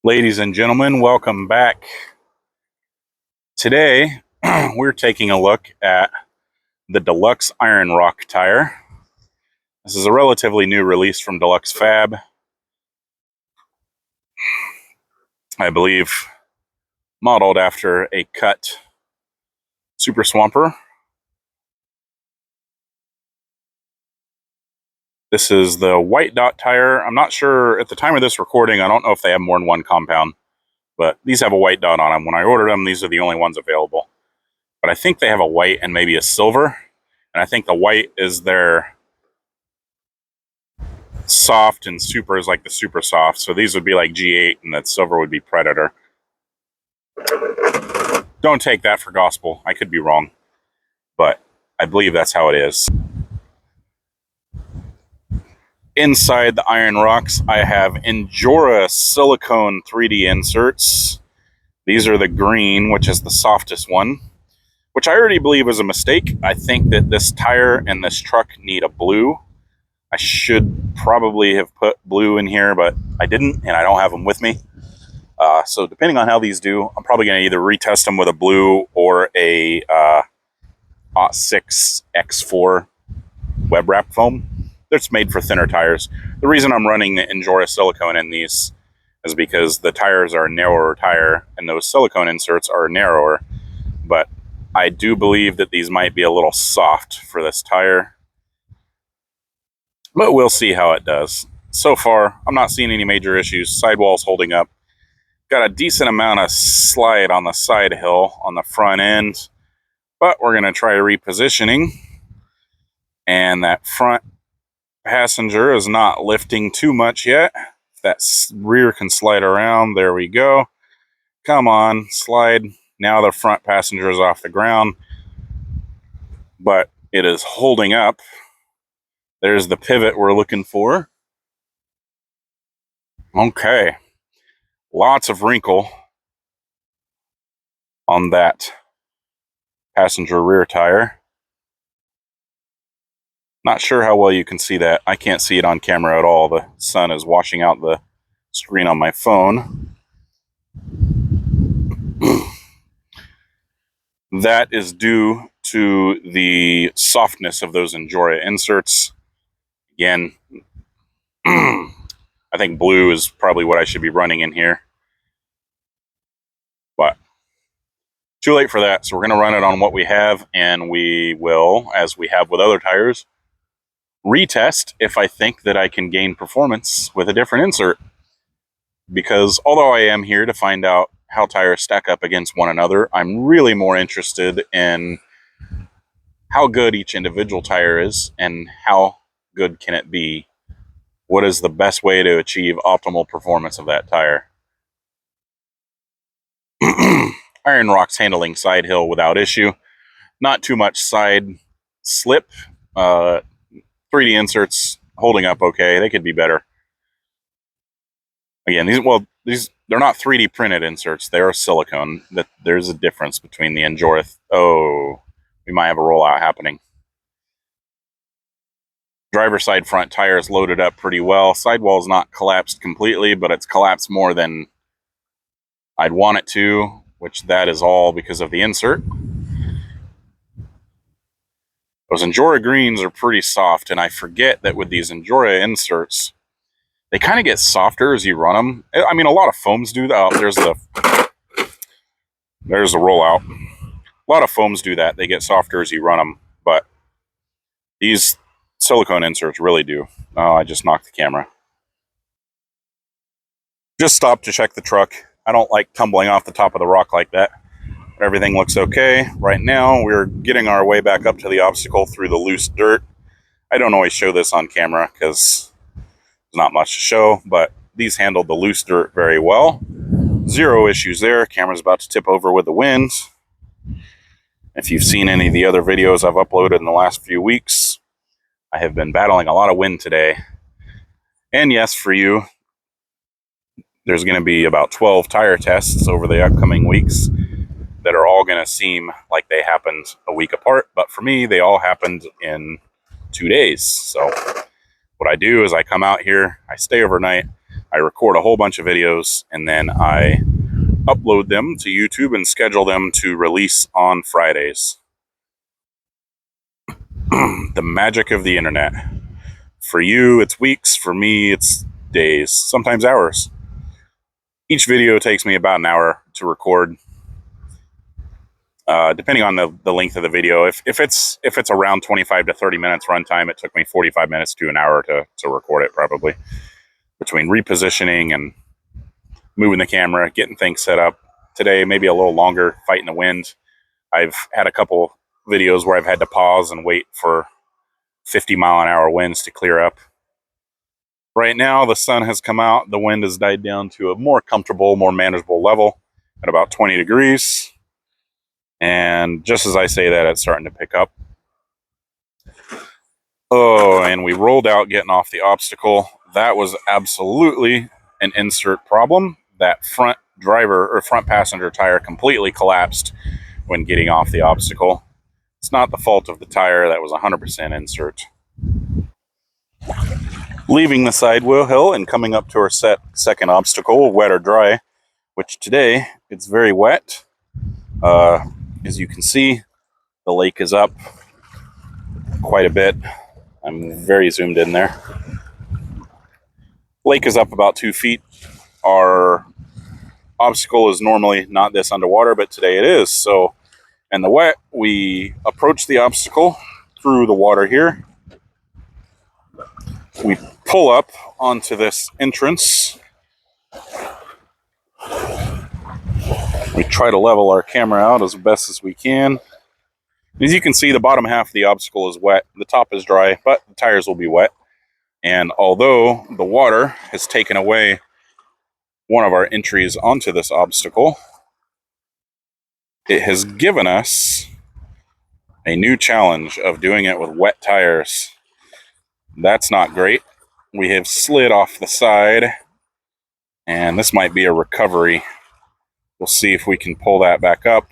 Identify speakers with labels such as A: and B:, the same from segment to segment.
A: Ladies and gentlemen, welcome back. Today, we're taking a look at the Dlux Iron Rock tire. This is a relatively new release from Dlux Fab. I believe modeled after a cut Super Swamper. This is the white dot tire. I'm not sure at the time of this recording, I don't know if they have more than one compound, but these have a white dot on them. When I ordered them, these are the only ones available. But I think they have a white and maybe a silver. And I think the white is their soft and super is like the super soft. So these would be like G8 and that silver would be Predator. Don't take that for gospel. I could be wrong, but I believe that's how it is. Inside the Iron Rocks, I have Injora silicone 3D inserts. These are the green, which is the softest one, which I already believe was a mistake. I think that this tire and this truck need a blue. I should probably have put blue in here, but I didn't, and I don't have them with me. So depending on how these do, I'm probably going to either retest them with a blue or a OT6 X4 web wrap foam. That's made for thinner tires. The reason I'm running the Injora silicone in these is because the tires are a narrower tire, and those silicone inserts are narrower. But I do believe that these might be a little soft for this tire. But we'll see how it does. So far, I'm not seeing any major issues. Sidewall's holding up. Got a decent amount of slide on the side hill on the front end. But we're going to try repositioning. And that front passenger is not lifting too much yet. That rear can slide around. There we go. Come on, slide. Now the front passenger is off the ground. But it is holding up. There's the pivot we're looking for. Okay. Lots of wrinkle on that passenger rear tire. Not sure how well you can see that. I can't see it on camera at all. The sun is washing out the screen on my phone. That is due to the softness of those Injora inserts. Again, I think blue is probably what I should be running in here. But too late for that, so we're going to run it on what we have, and we will, as we have with other tires, retest if I think that I can gain performance with a different insert. Because although I am here to find out how tires stack up against one another, I'm really more interested in how good each individual tire is and how good can it be. What is the best way to achieve optimal performance of that tire? Iron Rock's handling side hill without issue. Not too much side slip. 3D inserts holding up okay. They could be better. Again, these they're not 3D printed inserts. They are silicone. There's a difference between the Injora. Oh, we might have a rollout happening. Driver side front tire is loaded up pretty well. Sidewall is not collapsed completely, but it's collapsed more than I'd want it to, which that is all because of the insert. Those Injora greens are pretty soft, and I forget that with these Injora inserts, they kind of get softer as you run them. I mean, a lot of foams do that. Oh, there's the rollout. A lot of foams do that. They get softer as you run them, but these silicone inserts really do. Oh, I just knocked the camera. Just stopped to check the truck. I don't like tumbling off the top of the rock like that. Everything looks okay. Right now, we're getting our way back up to the obstacle through the loose dirt. I don't always show this on camera because there's not much to show, but these handled the loose dirt very well. Zero issues there. Camera's about to tip over with the wind. If you've seen any of the other videos I've uploaded in the last few weeks, I have been battling a lot of wind today. And yes, for you, there's going to be about 12 tire tests over the upcoming weeks that are all going to seem like they happened a week apart. But for me, they all happened in 2 days. So what I do is I come out here, I stay overnight, I record a whole bunch of videos, and then I upload them to YouTube and schedule them to release on Fridays. The magic of the internet. For you, it's weeks. For me, it's days, sometimes hours. Each video takes me about an hour to record, depending on the length of the video. If it's around 25 to 30 minutes runtime, it took me 45 minutes to an hour to record it, probably, between repositioning and moving the camera, getting things set up. Today, maybe a little longer, fighting the wind. I've had a couple videos where I've had to pause and wait for 50-mile-an-hour winds to clear up. Right now, the sun has come out. The wind has died down to a more comfortable, more manageable level at about 20 degrees. And just as I say that, it's starting to pick up. Oh, and we rolled out getting off the obstacle. That was absolutely an insert problem. That front passenger tire completely collapsed when getting off the obstacle. It's not the fault of the tire. That was 100% insert. Leaving the sidewheel hill and coming up to our second obstacle, wet or dry, which today it's very wet. As you can see, the lake is up quite a bit. I'm very zoomed in there. Lake is up about 2 feet. Our obstacle is normally not this underwater, but today it is. So in the wet, we approach the obstacle through the water here. We pull up onto this entrance. We try to level our camera out as best as we can. As you can see, the bottom half of the obstacle is wet. The top is dry, but the tires will be wet. And although the water has taken away one of our entries onto this obstacle, it has given us a new challenge of doing it with wet tires. That's not great. We have slid off the side, and this might be a recovery. We'll see if we can pull that back up.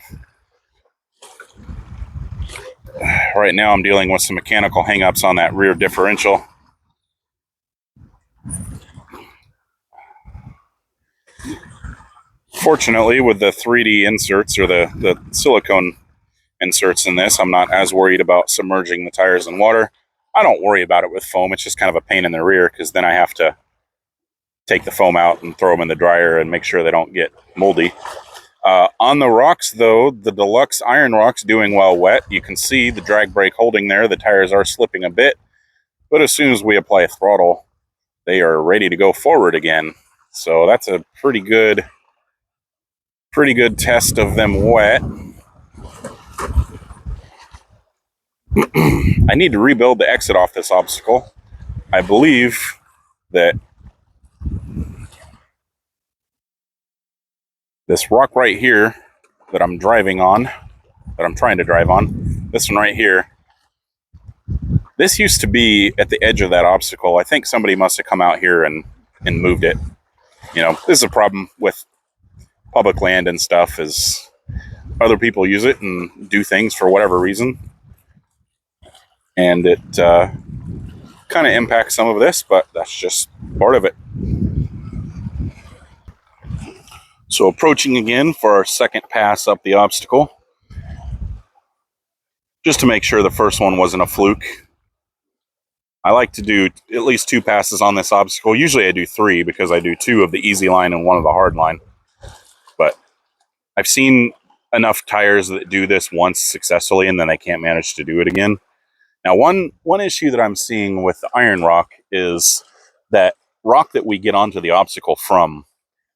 A: Right now I'm dealing with some mechanical hangups on that rear differential. Fortunately, with the 3D inserts, or the silicone inserts in this, I'm not as worried about submerging the tires in water. I don't worry about it with foam. It's just kind of a pain in the rear, because then I have to take the foam out and throw them in the dryer and make sure they don't get moldy. On the rocks, though, the Dlux Iron Rock's doing well wet. You can see the drag brake holding there. The tires are slipping a bit, but as soon as we apply throttle, they are ready to go forward again. So that's a pretty good test of them wet. I need to rebuild the exit off this obstacle. I believe that this rock right here that I'm driving on, that I'm trying to drive on, this one right here, this used to be at the edge of that obstacle. I think somebody must have come out here and moved it. You know, this is a problem with public land and stuff, is other people use it and do things for whatever reason. And it kind of impacts some of this, but that's just part of it. So approaching again for our second pass up the obstacle, just to make sure the first one wasn't a fluke. I like to do at least 2 passes on this obstacle. Usually I do 3, because I do 2 of the easy line and 1 of the hard line. But I've seen enough tires that do this once successfully and then they can't manage to do it again. Now, one issue that I'm seeing with the Iron Rock is that rock that we get onto the obstacle from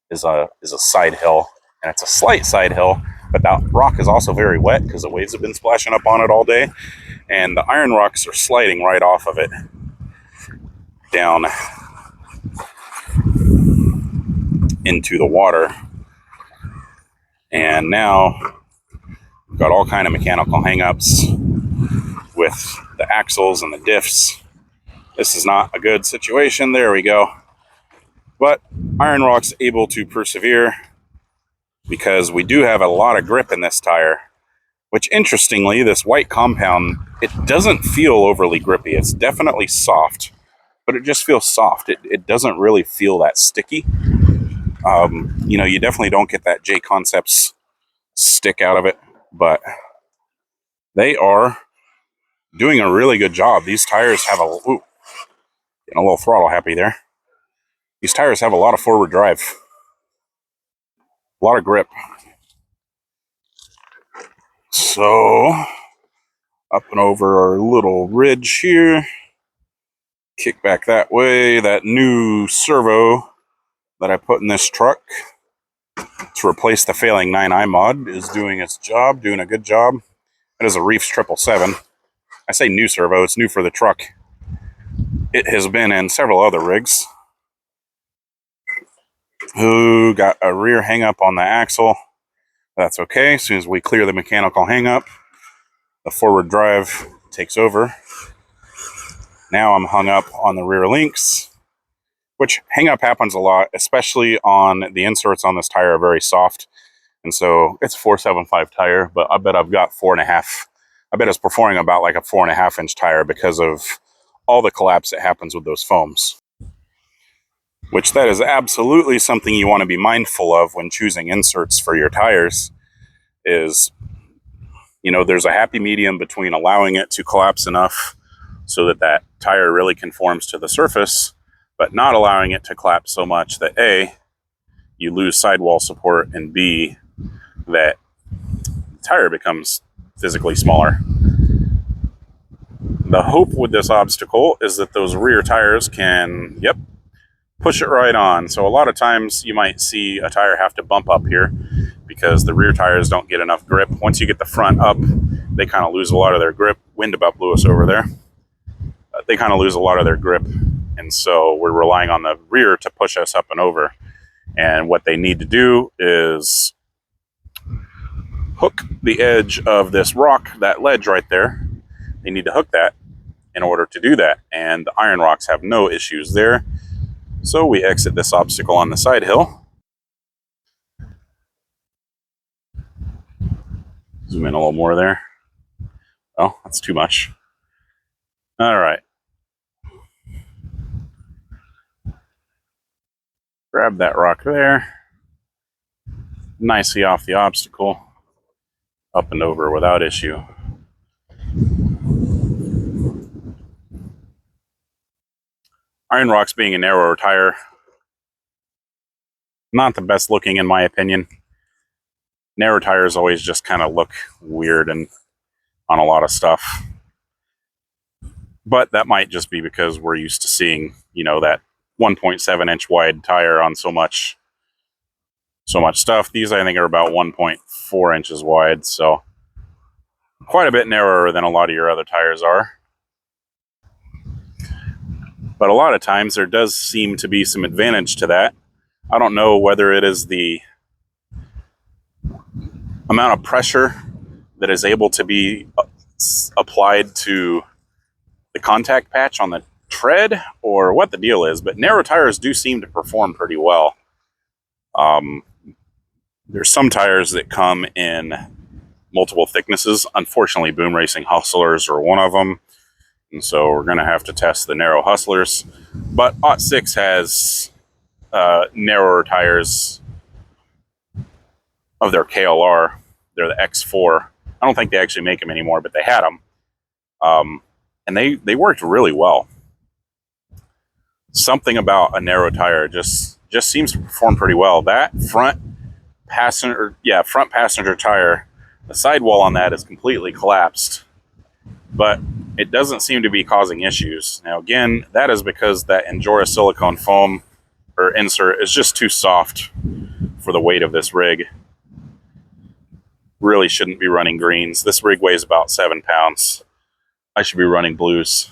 A: is a side hill, and it's a slight side hill, but that rock is also very wet because the waves have been splashing up on it all day, and the iron rocks are sliding right off of it down into the water. And now we've got all kind of mechanical hangups with the axles and the diffs. This is not a good situation. There we go. But Iron Rock's able to persevere because we do have a lot of grip in this tire, which interestingly, this white compound, it doesn't feel overly grippy. It's definitely soft. but it just feels soft. It doesn't really feel that sticky. You know, you definitely don't get that J Concepts stick out of it, but they are doing a really good job. These tires have getting a little throttle happy there. These tires have a lot of forward drive, a lot of grip. So, up and over our little ridge here, kick back that way. That new servo that I put in this truck to replace the failing 9i mod is doing its job, doing a good job. It is a Reefs 777. I say new servo, it's new for the truck. It has been in several other rigs. Who got a rear hang up on the axle. That's okay. As soon as we clear the mechanical hang up, the forward drive takes over. Now I'm hung up on the rear links, which hang up happens a lot, especially on the inserts on this tire are very soft. And so it's a 475 tire, but I bet I've got 4.5. I bet it's performing about like a 4.5 inch tire because of all the collapse that happens with those foams. Which that is absolutely something you want to be mindful of when choosing inserts for your tires is, you know, there's a happy medium between allowing it to collapse enough so that that tire really conforms to the surface, but not allowing it to collapse so much that A, you lose sidewall support, and B, that the tire becomes physically smaller. The hope with this obstacle is that those rear tires can, push it right on. So a lot of times you might see a tire have to bump up here because the rear tires don't get enough grip. Once you get the front up, they kind of lose a lot of their grip. Wind about blew us over there. They kind of lose a lot of their grip. And so we're relying on the rear to push us up and over. And what they need to do is hook the edge of this rock, that ledge right there. They need to hook that in order to do that. And the Iron Rocks have no issues there. So we exit this obstacle on the side hill. Zoom in a little more there. Oh, that's too much. All right. Grab that rock there. Nicely off the obstacle. Up and over without issue. Iron Rocks being a narrower tire, not the best looking in my opinion. Narrow tires always just kind of look weird and on a lot of stuff. But that might just be because we're used to seeing, you know, that 1.7 inch wide tire on so much stuff. These I think are about 1.4 inches wide, so quite a bit narrower than a lot of your other tires are. But a lot of times there does seem to be some advantage to that. I don't know whether it is the amount of pressure that is able to be applied to the contact patch on the tread or what the deal is, but narrow tires do seem to perform pretty well. There's some tires that come in multiple thicknesses. Unfortunately, Boom Racing Hustlers are one of them. And so we're going to have to test the narrow Hustlers. But OT6 has narrower tires of their KLR. They're the X4. I don't think they actually make them anymore, but they had them. And they worked really well. Something about a narrow tire just seems to perform pretty well. That front passenger tire, the sidewall on that is completely collapsed. But it doesn't seem to be causing issues. Now, again, that is because that Endura silicone foam or insert is just too soft for the weight of this rig. Really shouldn't be running greens. This rig weighs about 7 pounds. I should be running blues.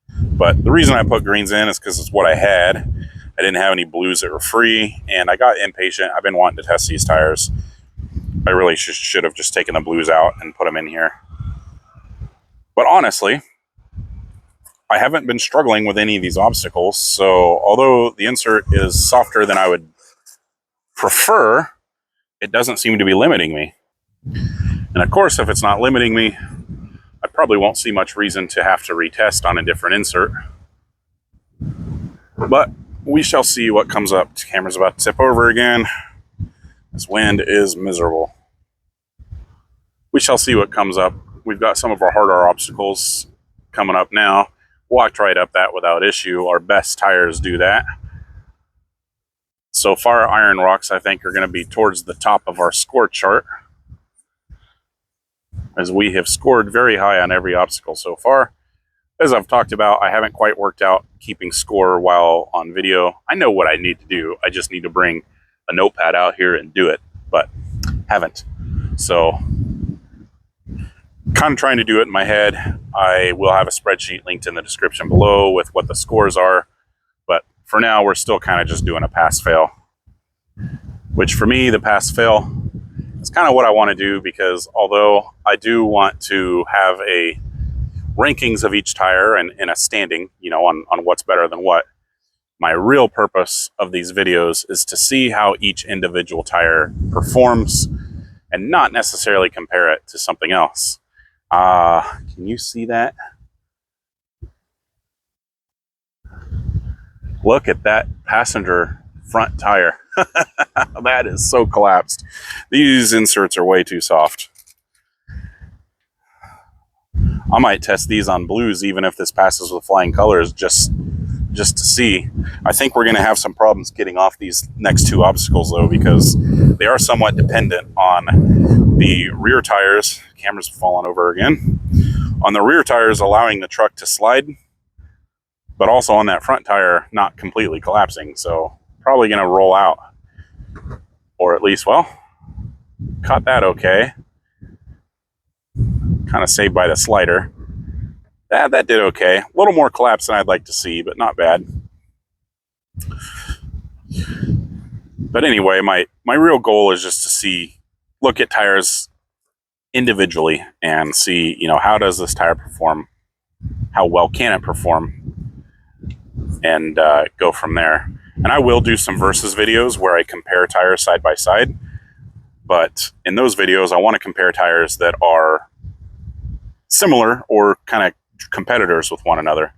A: But the reason I put greens in is because it's what I had. I didn't have any blues that were free, and I got impatient. I've been wanting to test these tires. I really should have just taken the blues out and put them in here. But honestly, I haven't been struggling with any of these obstacles, so although the insert is softer than I would prefer, it doesn't seem to be limiting me. And of course, if it's not limiting me, I probably won't see much reason to have to retest on a different insert. But we shall see what comes up. The camera's about to tip over again. This wind is miserable. We shall see what comes up. We've got some of our harder obstacles coming up now. Walked right up that without issue. Our best tires do that. So far, Iron Rocks, I think, are going to be towards the top of our score chart, as we have scored very high on every obstacle so far. As I've talked about, I haven't quite worked out keeping score while on video. I know what I need to do. I just need to bring a notepad out here and do it, but haven't. So, kind of trying to do it in my head. I will have a spreadsheet linked in the description below with what the scores are. But for now, we're still kind of just doing a pass-fail. Which for me, the pass-fail is kind of what I want to do, because although I do want to have a rankings of each tire and in a standing, you know, on what's better than what, my real purpose of these videos is to see how each individual tire performs and not necessarily compare it to something else. Can you see that? Look at that passenger front tire. That is so collapsed. These inserts are way too soft. I might test these on blues even if this passes with flying colors, just to see. I think we're going to have some problems getting off these next two obstacles though, because they are somewhat dependent on the rear tires. Camera's falling over again. On the rear tires allowing the truck to slide, but also on that front tire not completely collapsing. So probably going to roll out, or at least, well, caught that okay. Kind of saved by the slider. That did okay. A little more collapse than I'd like to see, but not bad. But anyway, my real goal is just to look at tires individually and see, you know, how does this tire perform? How well can it perform? And go from there. And I will do some versus videos where I compare tires side by side. But in those videos, I want to compare tires that are similar or kind of competitors with one another.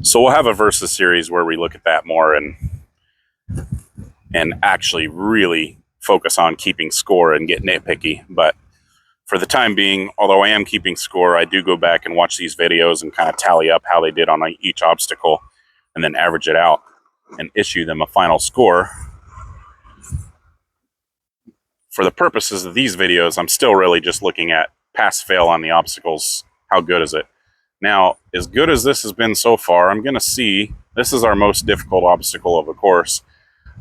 A: So we'll have a versus series where we look at that more and actually really focus on keeping score and get nitpicky. But for the time being, although I am keeping score, I do go back and watch these videos and kind of tally up how they did on each obstacle and then average it out and issue them a final score. For the purposes of these videos, I'm still really just looking at pass-fail on the obstacles. How good is it? Now, as good as this has been so far, I'm going to see, this is our most difficult obstacle of the course.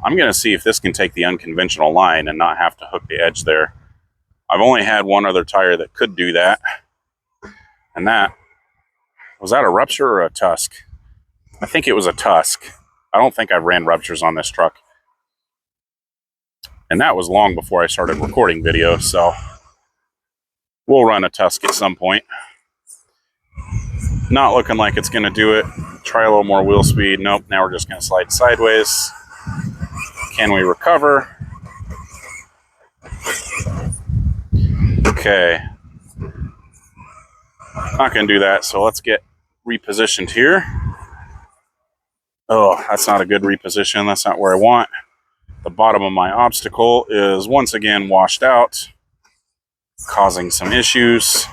A: I'm going to see if this can take the unconventional line and not have to hook the edge there. I've only had one other tire that could do that. And was that a rupture or a tusk? I think it was a tusk. I don't think I've ran ruptures on this truck. And that was long before I started recording video, so we'll run a tusk at some point. Not looking like it's going to do it. Try a little more wheel speed. Nope, now we're just going to slide sideways. Can we recover? Okay. Not going to do that, so let's get repositioned here. Oh, that's not a good reposition. That's not where I want. The bottom of my obstacle is once again washed out, causing some issues.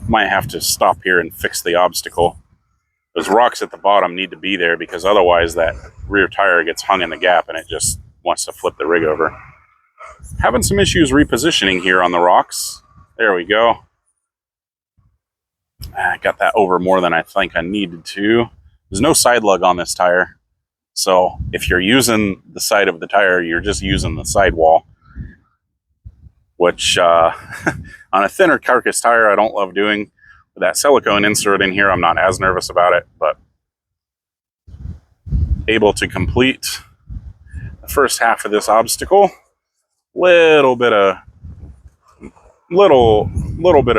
A: Might have to stop here and fix the obstacle. Those rocks at the bottom need to be there, because otherwise that rear tire gets hung in the gap and it just wants to flip the rig over. Having some issues repositioning here on the rocks. There we go. I got that over more than I think I needed to. There's no side lug on this tire. So if you're using the side of the tire, you're just using the sidewall, which on a thinner carcass tire, I don't love doing. With that silicone insert in here, I'm not as nervous about it, but able to complete the first half of this obstacle. Little bit of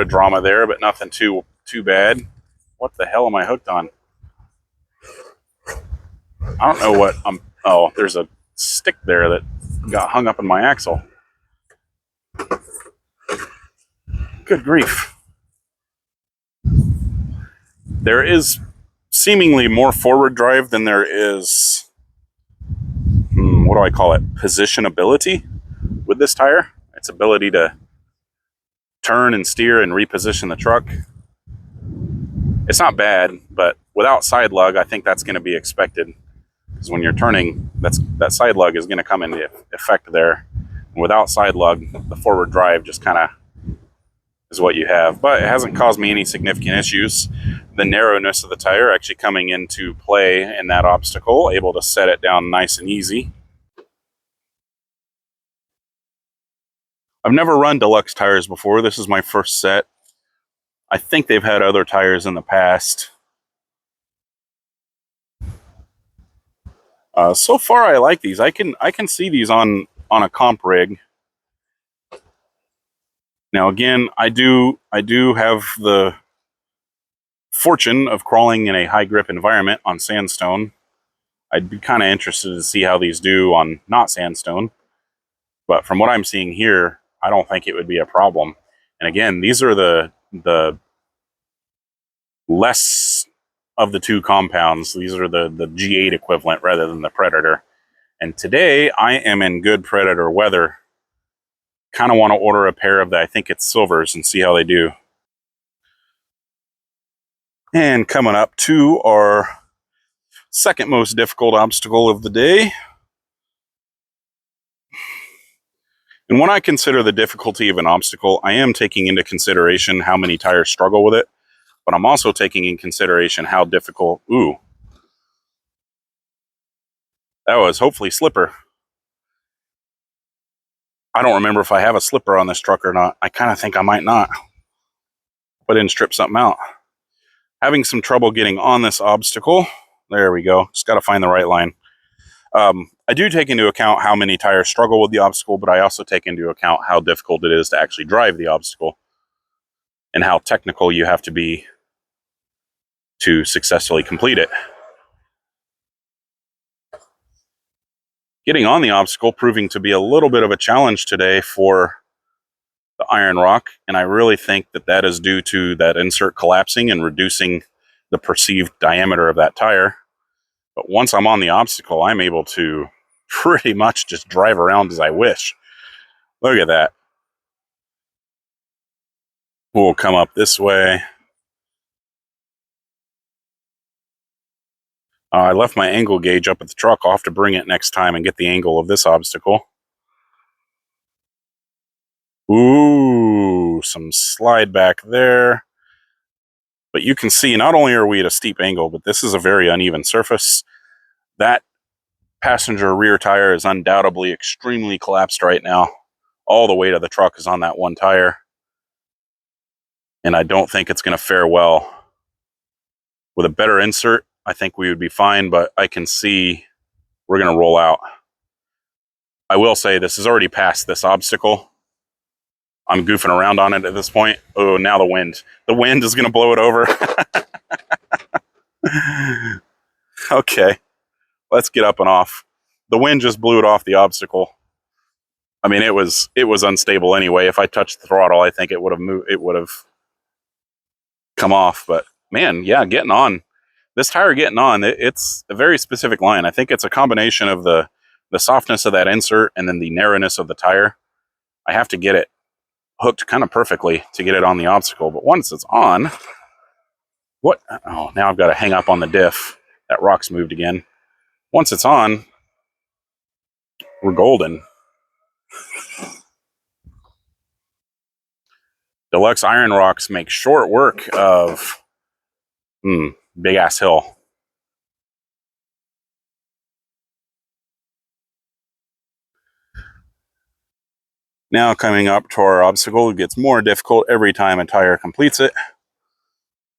A: drama there, but nothing too bad. What the hell am I hooked on? I don't know what oh, there's a stick there that got hung up in my axle. Good grief. There is seemingly more forward drive than there is, what do I call it, positionability with this tire. Its ability to turn and steer and reposition the truck. It's not bad, but without side lug, I think that's going to be expected. Because when you're turning, that side lug is going to come into effect there. And without side lug, the forward drive just kind of is what you have. But it hasn't caused me any significant issues. The narrowness of the tire actually coming into play in that obstacle, able to set it down nice and easy. I've never run Dlux tires before. This is my first set. I think they've had other tires in the past. So far, I like these. I can see these on a comp rig. Now, again, I do have the fortune of crawling in a high grip environment on sandstone. I'd be kind of interested to see how these do on not sandstone. But from what I'm seeing here, I don't think it would be a problem. And again, these are the less of the two compounds. These are the G8 equivalent rather than the Predator. And today I am in good Predator weather. Kind of want to order a pair of the, I think it's silvers, and see how they do. And coming up to our second most difficult obstacle of the day. And when I consider the difficulty of an obstacle, I am taking into consideration how many tires struggle with it, but I'm also taking in consideration how difficult, that was hopefully slipper. I don't remember if I have a slipper on this truck or not. I kind of think I might not. But I didn't strip something out. Having some trouble getting on this obstacle. There we go. Just got to find the right line. I do take into account how many tires struggle with the obstacle, but I also take into account how difficult it is to actually drive the obstacle and how technical you have to be to successfully complete it. Getting on the obstacle proving to be a little bit of a challenge today for the Iron Rock, and I really think that is due to that insert collapsing and reducing the perceived diameter of that tire. But once I'm on the obstacle, I'm able to pretty much just drive around as I wish. Look at that. We'll come up this way. I left my angle gauge up at the truck. I'll have to bring it next time and get the angle of this obstacle. Ooh, some slide back there. But you can see not only are we at a steep angle, but this is a very uneven surface. That passenger rear tire is undoubtedly extremely collapsed right now. All the weight of the truck is on that one tire. And I don't think it's going to fare well. With a better insert, I think we would be fine, but I can see we're going to roll out. I will say this is already past this obstacle. I'm goofing around on it at this point. Oh, now the wind. The wind is going to blow it over. Okay, let's get up and off. The wind just blew it off the obstacle. I mean, it was unstable anyway. If I touched the throttle, I think it would have moved. It would have come off. But man, yeah, getting on. This tire getting on, it's a very specific line. I think it's a combination of the softness of that insert and then the narrowness of the tire. I have to get it hooked kind of perfectly to get it on the obstacle. But once it's on, what? Oh, now I've got to hang up on the diff. That rock's moved again. Once it's on, we're golden. Dlux Iron Rocks make short work of big ass hill. Now coming up to our obstacle, it gets more difficult every time a tire completes it.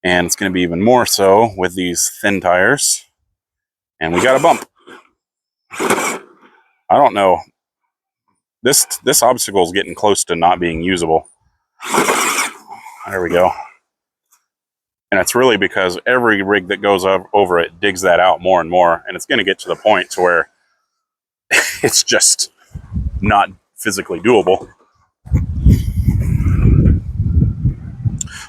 A: And it's going to be even more so with these thin tires. And we got a bump. I don't know. This obstacle is getting close to not being usable. There we go. And it's really because every rig that goes over it digs that out more and more. And it's going to get to the point to where it's just not physically doable.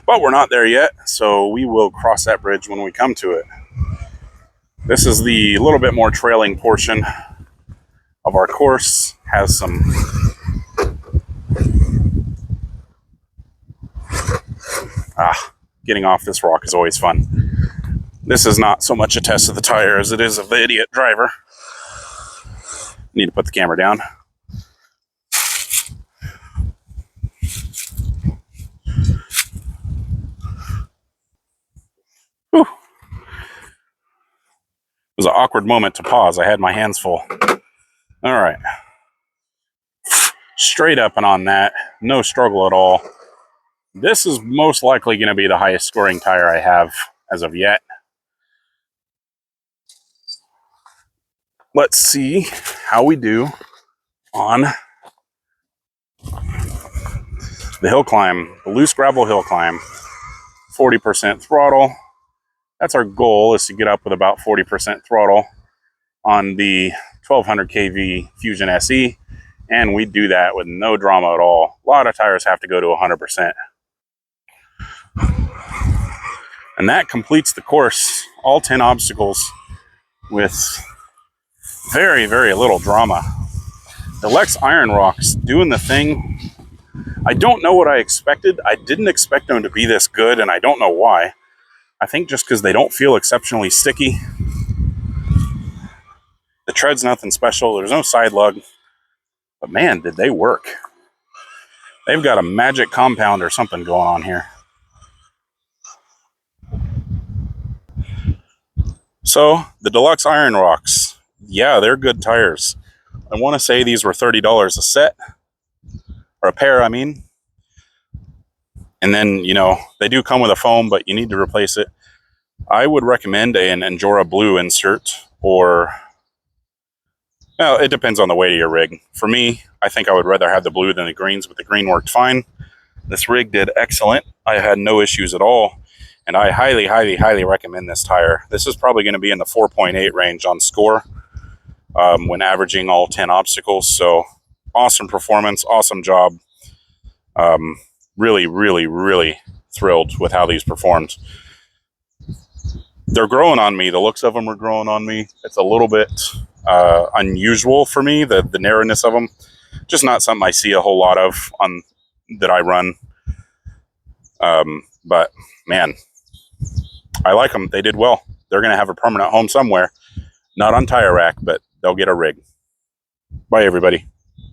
A: But we're not there yet, so we will cross that bridge when we come to it. This is the little bit more trailing portion of our course. Has some getting off this rock is always fun. This is not so much a test of the tire as it is of the idiot driver. Need to put the camera down. Whew. It was an awkward moment to pause. I had my hands full. All right. Straight up and on that. No struggle at all. This is most likely going to be the highest scoring tire I have as of yet. Let's see how we do on the hill climb, the loose gravel hill climb. 40% throttle. That's our goal, is to get up with about 40% throttle on the 1200 kV Fusion SE, and we do that with no drama at all. A lot of tires have to go to 100%. And that completes the course, all 10 obstacles, with very, very little drama. Dlux Iron Rock's doing the thing. I don't know what I expected. I didn't expect them to be this good, and I don't know why. I think just because they don't feel exceptionally sticky. The tread's nothing special. There's no side lug. But man, did they work. They've got a magic compound or something going on here. So, the Dlux Iron Rocks. Yeah, they're good tires. I want to say these were $30 a set. Or a pair, I mean. And then, you know, they do come with a foam, but you need to replace it. I would recommend an Angora Blue insert, or, well, it depends on the weight of your rig. For me, I think I would rather have the blue than the greens, but the green worked fine. This rig did excellent. I had no issues at all, and I highly, highly, highly recommend this tire. This is probably going to be in the 4.8 range on score when averaging all 10 obstacles. So awesome performance, awesome job. Really, really, really thrilled with how these performed. They're growing on me. The looks of them are growing on me. It's a little bit unusual for me, the narrowness of them. Just not something I see a whole lot of on that I run. But man, I like them. They did well. They're going to have a permanent home somewhere. Not on Tire Rack, but they'll get a rig. Bye, everybody.